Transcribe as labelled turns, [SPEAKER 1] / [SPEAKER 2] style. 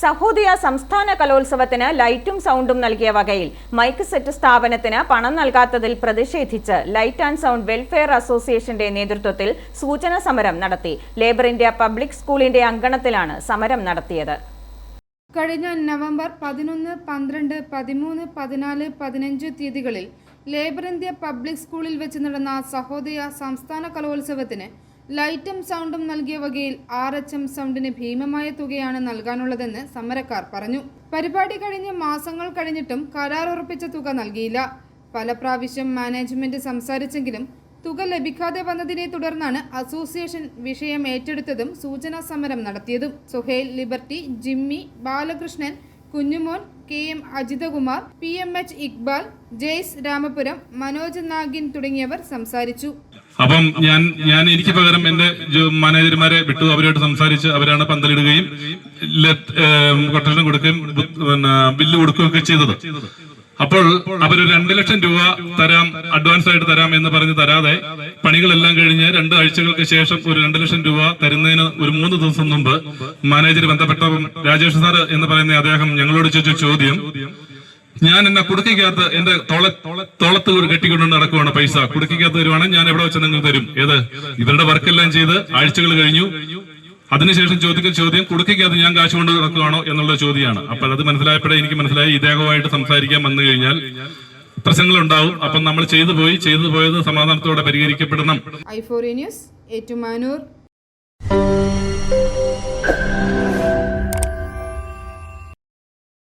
[SPEAKER 1] സഹോദയ സംസ്ഥാന കലോത്സവത്തിന് ലൈറ്റും സൗണ്ടും നൽകിയ വകയിൽ മൈക്ക് സെറ്റ് സ്ഥാപനത്തിന് പണം നൽകാത്തതിൽ പ്രതിഷേധിച്ച് ലൈറ്റ് ആൻഡ് സൗണ്ട് വെൽഫെയർ അസോസിയേഷന്റെ നേതൃത്വത്തിൽ സൂചന സമരം നടത്തി. ലേബർ ഇന്ത്യ പബ്ലിക് സ്കൂളിന്റെ അങ്കണത്തിലാണ് സമരം നടത്തിയത്.
[SPEAKER 2] കഴിഞ്ഞ നവംബർ 11, 12, 13, 14, 15 തീയതികളിൽ ലേബർ ഇന്ത്യ പബ്ലിക് സ്കൂളിൽ വെച്ച് നടന്ന സഹോദയ സംസ്ഥാന കലോത്സവത്തിന് ലൈറ്റും സൗണ്ടും നൽകിയ വകയിൽ RHM സൗണ്ടിന് ഭീമമായ തുകയാണ് നൽകാനുള്ളതെന്ന് സമരക്കാർ പറഞ്ഞു. പരിപാടി കഴിഞ്ഞ് മാസങ്ങൾ കഴിഞ്ഞിട്ടും കരാർ ഉറപ്പിച്ച തുക നൽകിയില്ല. പല പ്രാവശ്യം മാനേജ്മെന്റ് സംസാരിച്ചെങ്കിലും തുക ലഭിക്കാതെ വന്നതിനെ തുടർന്നാണ് അസോസിയേഷൻ വിഷയം ഏറ്റെടുത്തതും സൂചനാ സമരം നടത്തിയതും. Suhail Liberty, Jimmy, Balakrishnan, Kunjumon, KM Ajithakumar, PMH Iqbal, Jaise Ramapuram, Manoj Nagin തുടങ്ങിയവർ സംസാരിച്ചു.
[SPEAKER 3] അപ്പം ഞാൻ എനിക്ക് പകരം എന്റെ മാനേജർമാരെ വിട്ടു. അവരോട് സംസാരിച്ച് അവരാണ് പന്തലിടുകയും കൊട്ടേഷൻ കൊടുക്കുകയും ബില്ല് കൊടുക്കുകയൊക്കെ ചെയ്തത്. അപ്പോൾ അവര് 2 ലക്ഷം രൂപ തരാം, അഡ്വാൻസ് ആയിട്ട് തരാം എന്ന് പറഞ്ഞ് തരാതെ പണികളെല്ലാം കഴിഞ്ഞ് 2 ആഴ്ചകൾക്ക് ശേഷം ഒരു 2 ലക്ഷം രൂപ തരുന്നതിന് ഒരു 3 ദിവസം മുമ്പ് മാനേജർ ബന്ധപ്പെട്ട രാജേഷ് സാർ എന്ന് പറയുന്ന അദ്ദേഹം ഞങ്ങളോട് ചോദിച്ച ചോദ്യം, ഞാൻ എന്നെ കുടുക്കിക്കകത്ത് എന്റെ തോളത്ത് കെട്ടിക്കൊണ്ട് നടക്കുവാണ്, പൈസ കുടുക്കിക്കകത്ത് തരുവാണെങ്കിൽ ഞാൻ എവിടെ വെച്ച് നിങ്ങൾ തരും? ഏത് ഇവരുടെ വർക്കെല്ലാം ചെയ്ത് ആഴ്ചകൾ കഴിഞ്ഞു. അതിനുശേഷം ചോദിക്കുന്ന ചോദ്യം, കുടുക്കിക്കകത്ത് ഞാൻ കാശ് കൊണ്ട് നടക്കുകയാണോ എന്നുള്ള ചോദ്യമാണ്. അപ്പൊ അത് മനസ്സിലായപ്പോഴേ എനിക്ക് മനസ്സിലായി ഇദ്ദേഹവുമായിട്ട് സംസാരിക്കാൻ വന്നു കഴിഞ്ഞാൽ പ്രശ്നങ്ങളുണ്ടാവും. അപ്പം നമ്മൾ ചെയ്തു പോയത് സമാധാനത്തോടെ പരിഹരിക്കപ്പെടണം.
[SPEAKER 2] i4 news, Ettumanoor.